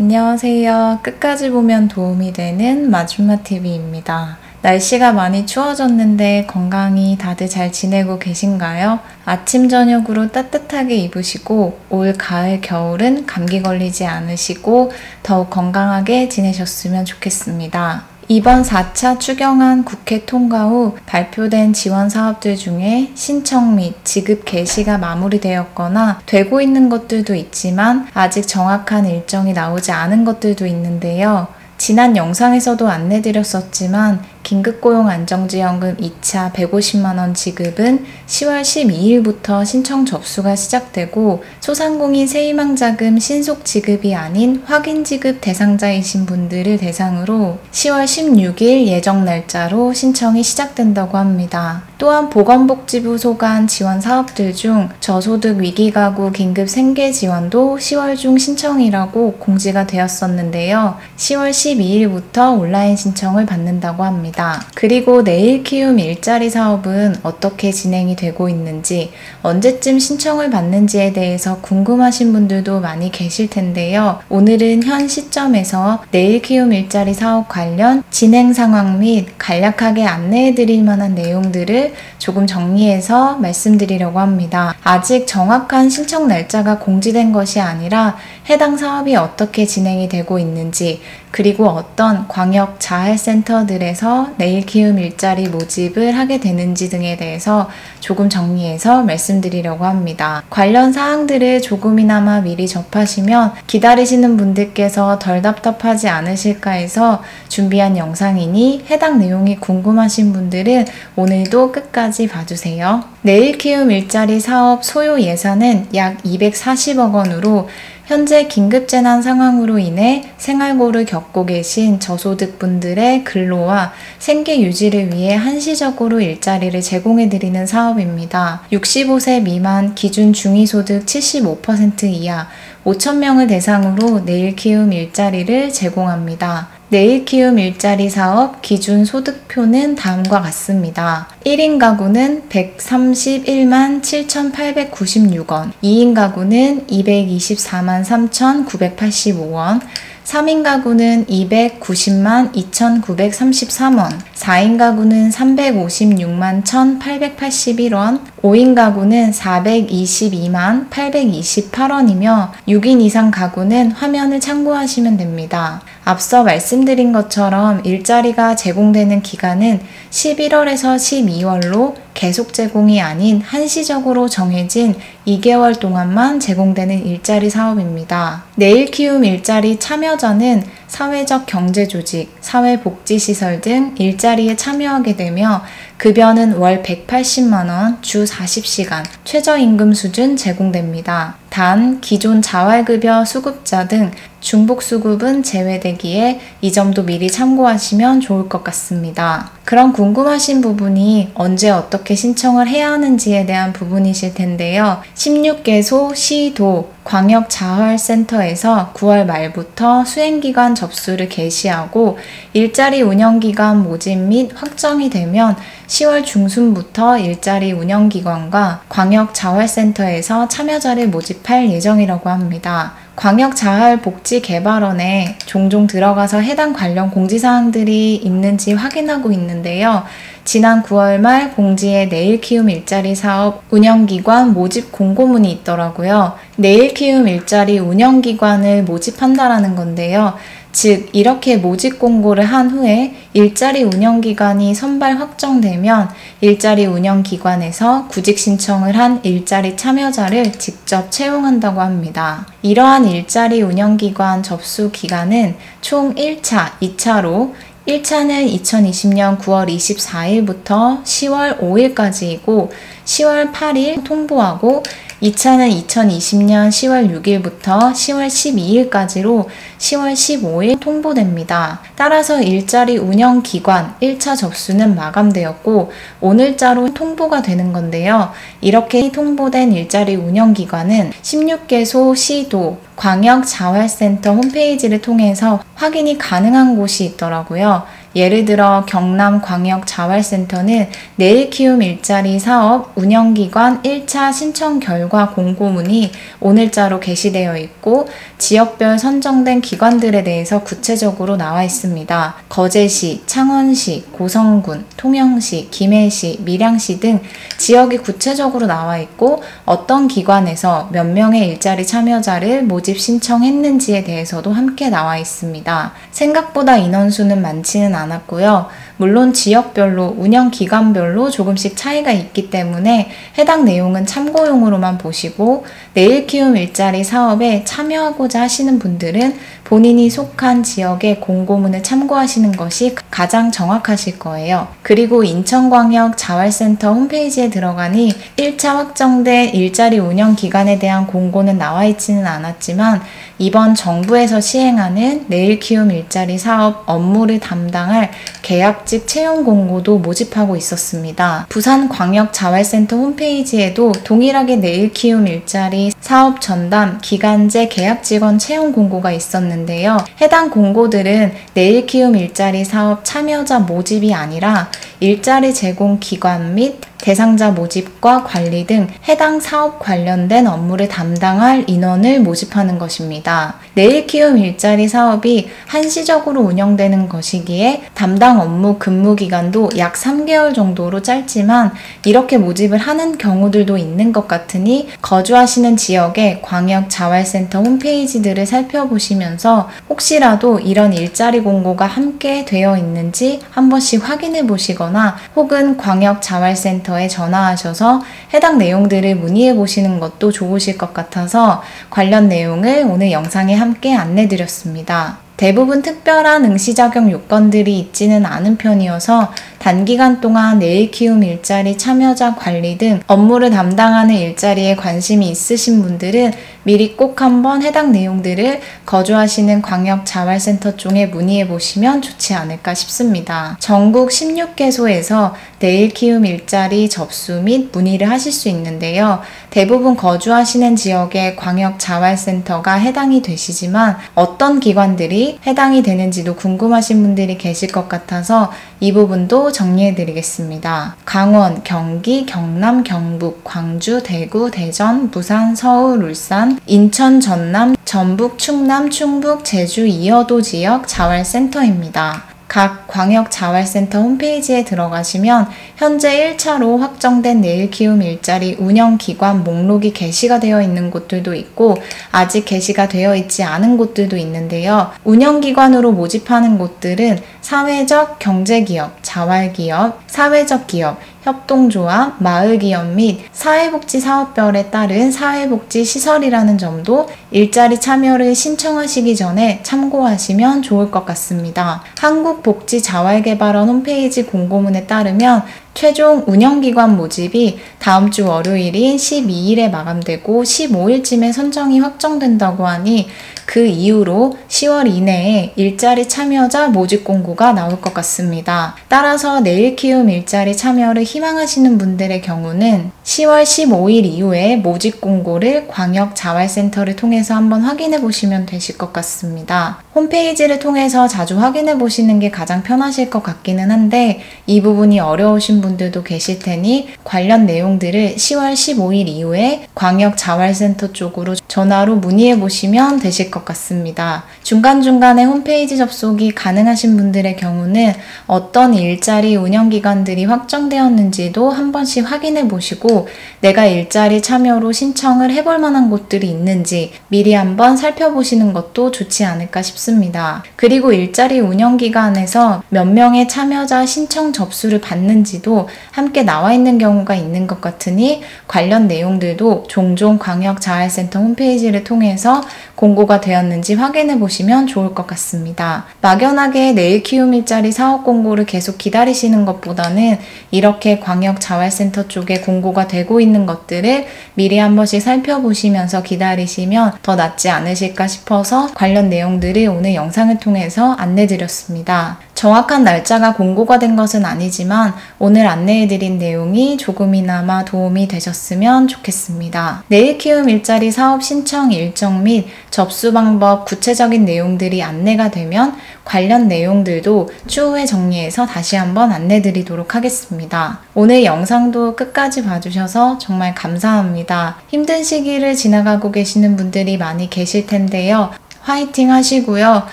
안녕하세요. 끝까지 보면 도움이 되는 마줌마TV입니다. 날씨가 많이 추워졌는데 건강히 다들 잘 지내고 계신가요? 아침, 저녁으로 따뜻하게 입으시고 올 가을, 겨울은 감기 걸리지 않으시고 더욱 건강하게 지내셨으면 좋겠습니다. 이번 4차 추경안 국회 통과 후 발표된 지원 사업들 중에 신청 및 지급 개시가 마무리되었거나 되고 있는 것들도 있지만 아직 정확한 일정이 나오지 않은 것들도 있는데요. 지난 영상에서도 안내드렸었지만 긴급고용안정지원금 2차 150만원 지급은 10월 12일부터 신청 접수가 시작되고 소상공인 세희망자금 신속 지급이 아닌 확인 지급 대상자이신 분들을 대상으로 10월 16일 예정 날짜로 신청이 시작된다고 합니다. 또한 보건복지부 소관 지원 사업들 중 저소득 위기가구 긴급 생계 지원도 10월 중 신청이라고 공지가 되었었는데요. 10월 12일부터 온라인 신청을 받는다고 합니다. 그리고 내일 키움 일자리 사업은 어떻게 진행이 되고 있는지, 언제쯤 신청을 받는지에 대해서 궁금하신 분들도 많이 계실 텐데요. 오늘은 현 시점에서 내일 키움 일자리 사업 관련 진행 상황 및 간략하게 안내해 드릴 만한 내용들을 조금 정리해서 말씀드리려고 합니다. 아직 정확한 신청 날짜가 공지된 것이 아니라 해당 사업이 어떻게 진행이 되고 있는지, 그리고 어떤 광역 자활센터들에서 내일 키움 일자리 모집을 하게 되는지 등에 대해서 조금 정리해서 말씀드리려고 합니다. 관련 사항들을 조금이나마 미리 접하시면 기다리시는 분들께서 덜 답답하지 않으실까 해서 준비한 영상이니 해당 내용이 궁금하신 분들은 오늘도 끝까지 봐주세요. 내일 키움 일자리 사업 소요 예산은 약 240억 원으로 현재 긴급재난 상황으로 인해 생활고를 겪고 계신 저소득분들의 근로와 생계 유지를 위해 한시적으로 일자리를 제공해드리는 사업입니다. 65세 미만 기준 중위소득 75% 이하 5,000명을 대상으로 내일 키움 일자리를 제공합니다. 내일 키움 일자리 사업 기준 소득표는 다음과 같습니다. 1인 가구는 131만 7,896원, 2인 가구는 224만 3,985원, 3인 가구는 290만 2,933원, 4인 가구는 356만 1,881원, 5인 가구는 422만 828원이며 6인 이상 가구는 화면을 참고하시면 됩니다. 앞서 말씀드린 것처럼 일자리가 제공되는 기간은 11월에서 12월로 계속 제공이 아닌 한시적으로 정해진 2개월 동안만 제공되는 일자리 사업입니다. 내일 키움 일자리 참여자는 사회적 경제조직, 사회복지시설 등 일자리에 참여하게 되며 급여는 월 180만원, 주 40시간, 최저임금 수준 제공됩니다. 단, 기존 자활급여 수급자 등 중복수급은 제외되기에 이 점도 미리 참고하시면 좋을 것 같습니다. 그럼 궁금하신 부분이 언제 어떻게 신청을 해야 하는지에 대한 부분이실 텐데요. 16개소 시도 광역자활센터에서 9월 말부터 수행기간 접수를 개시하고 일자리 운영기간 모집 및 확정이 되면 10월 중순부터 일자리 운영기관과 광역자활센터에서 참여자를 모집할 예정이라고 합니다. 광역자활복지개발원에 종종 들어가서 해당 관련 공지사항들이 있는지 확인하고 있는데요. 지난 9월 말 공지에 내일 키움 일자리 사업 운영기관 모집 공고문이 있더라고요. 내일 키움 일자리 운영기관을 모집한다라는 건데요. 즉 이렇게 모집 공고를 한 후에 일자리 운영기관이 선발 확정되면 일자리 운영기관에서 구직 신청을 한 일자리 참여자를 직접 채용한다고 합니다. 이러한 일자리 운영기관 접수 기간은 총 1차, 2차로 1차는 2020년 9월 24일부터 10월 5일까지이고 10월 8일 통보하고 2차는 2020년 10월 6일부터 10월 12일까지로 10월 15일 통보됩니다. 따라서 일자리 운영기관 1차 접수는 마감되었고 오늘자로 통보가 되는 건데요. 이렇게 통보된 일자리 운영기관은 16개소 시도 광역자활센터 홈페이지를 통해서 확인이 가능한 곳이 있더라고요. 예를 들어 경남광역자활센터는 내일 키움 일자리 사업 운영기관 1차 신청 결과 공고문이 오늘자로 게시되어 있고 지역별 선정된 기관들에 대해서 구체적으로 나와 있습니다. 거제시, 창원시, 고성군, 통영시, 김해시, 밀양시 등 지역이 구체적으로 나와 있고 어떤 기관에서 몇 명의 일자리 참여자를 모집 신청했는지에 대해서도 함께 나와 있습니다. 생각보다 인원수는 많지는 않았고요. 물론 지역별로 운영 기관별로 조금씩 차이가 있기 때문에 해당 내용은 참고용으로만 보시고 내일 키움 일자리 사업에 참여하고자 하시는 분들은 본인이 속한 지역의 공고문을 참고하시는 것이 가장 정확하실 거예요. 그리고 인천광역 자활센터 홈페이지에 들어가니 1차 확정된 일자리 운영 기간에 대한 공고는 나와 있지는 않았지만 이번 정부에서 시행하는 내일 키움 일자리 사업 업무를 담당할 계약직 채용 공고도 모집하고 있었습니다. 부산광역자활센터 홈페이지에도 동일하게 내일 키움 일자리 사업 전담 기간제 계약 직원 채용 공고가 있었는데요. 해당 공고들은 내일 키움 일자리 사업 참여자 모집이 아니라 일자리 제공 기관 및 대상자 모집과 관리 등 해당 사업 관련된 업무를 담당할 인원을 모집하는 것입니다. 내일 키움 일자리 사업이 한시적으로 운영되는 것이기에 담당 업무 근무 기간도 약 3개월 정도로 짧지만 이렇게 모집을 하는 경우들도 있는 것 같으니 거주하시는 지역의 광역자활센터 홈페이지들을 살펴보시면서 혹시라도 이런 일자리 공고가 함께 되어 있는지 한 번씩 확인해 보시거나 혹은 광역자활센터 에 전화하셔서 해당 내용들을 문의해 보시는 것도 좋으실 것 같아서 관련 내용을 오늘 영상에 함께 안내 드렸습니다. 대부분 특별한 응시 자격 요건들이 있지는 않은 편이어서 단기간 동안 내일 키움 일자리 참여자 관리 등 업무를 담당하는 일자리에 관심이 있으신 분들은 미리 꼭 한번 해당 내용들을 거주하시는 광역자활센터 쪽에 문의해 보시면 좋지 않을까 싶습니다. 전국 16개소에서 내일 키움 일자리 접수 및 문의를 하실 수 있는데요. 대부분 거주하시는 지역의 광역자활센터가 해당이 되시지만 어떤 기관들이 해당이 되는지도 궁금하신 분들이 계실 것 같아서 이 부분도 정리해 드리겠습니다. 강원, 경기, 경남, 경북, 광주, 대구, 대전, 부산, 서울, 울산, 인천, 전남, 전북, 충남, 충북, 제주, 이어도 지역 자활센터입니다. 각 광역자활센터 홈페이지에 들어가시면 현재 1차로 확정된 내일 키움 일자리 운영기관 목록이 게시가 되어 있는 곳들도 있고 아직 게시가 되어 있지 않은 곳들도 있는데요. 운영기관으로 모집하는 곳들은 사회적 경제기업, 자활기업, 사회적 기업, 협동조합, 마을기업 및 사회복지사업별에 따른 사회복지시설이라는 점도 일자리 참여를 신청하시기 전에 참고하시면 좋을 것 같습니다. 한국복지자활개발원 홈페이지 공고문에 따르면 최종 운영기관 모집이 다음 주 월요일인 12일에 마감되고 15일쯤에 선정이 확정된다고 하니 그 이후로 10월 이내에 일자리 참여자 모집 공고가 나올 것 같습니다. 따라서 내일 키움 일자리 참여를 희망하시는 분들의 경우는 10월 15일 이후에 모집 공고를 광역자활센터를 통해서 한번 확인해 보시면 되실 것 같습니다. 홈페이지를 통해서 자주 확인해 보시는 게 가장 편하실 것 같기는 한데 이 부분이 어려우신 분들도 계실 테니 관련 내용들을 10월 15일 이후에 광역자활센터 쪽으로 전화로 문의해 보시면 되실 것 같습니다. 중간중간에 홈페이지 접속이 가능하신 분들의 경우는 어떤 일자리 운영기관들이 확정되었는지도 한 번씩 확인해 보시고 내가 일자리 참여로 신청을 해볼 만한 곳들이 있는지 미리 한번 살펴보시는 것도 좋지 않을까 싶습니다. 그리고 일자리 운영기관에서 몇 명의 참여자 신청 접수를 받는지도 함께 나와 있는 경우가 있는 것 같으니 관련 내용들도 종종 광역자활센터 홈페이지를 통해서 공고가 되었는지 확인해 보시면 좋을 것 같습니다. 막연하게 내일 키움 일자리 사업 공고를 계속 기다리시는 것보다는 이렇게 광역자활센터 쪽에 공고가 되고 있는 것들을 미리 한 번씩 살펴보시면서 기다리시면 더 낫지 않으실까 싶어서 관련 내용들을 오늘 영상을 통해서 안내드렸습니다. 정확한 날짜가 공고가 된 것은 아니지만 오늘 안내해드린 내용이 조금이나마 도움이 되셨으면 좋겠습니다. 내일 키움 일자리 사업 신청 일정 및 접수 방법 구체적인 내용들이 안내가 되면 관련 내용들도 추후에 정리해서 다시 한번 안내드리도록 하겠습니다. 오늘 영상도 끝까지 봐주셔서 정말 감사합니다. 힘든 시기를 지나가고 계시는 분들이 많이 계실 텐데요. 화이팅 하시고요.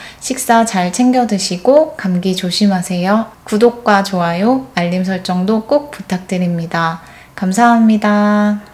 식사 잘 챙겨 드시고 감기 조심하세요. 구독과 좋아요, 알림 설정도 꼭 부탁드립니다. 감사합니다.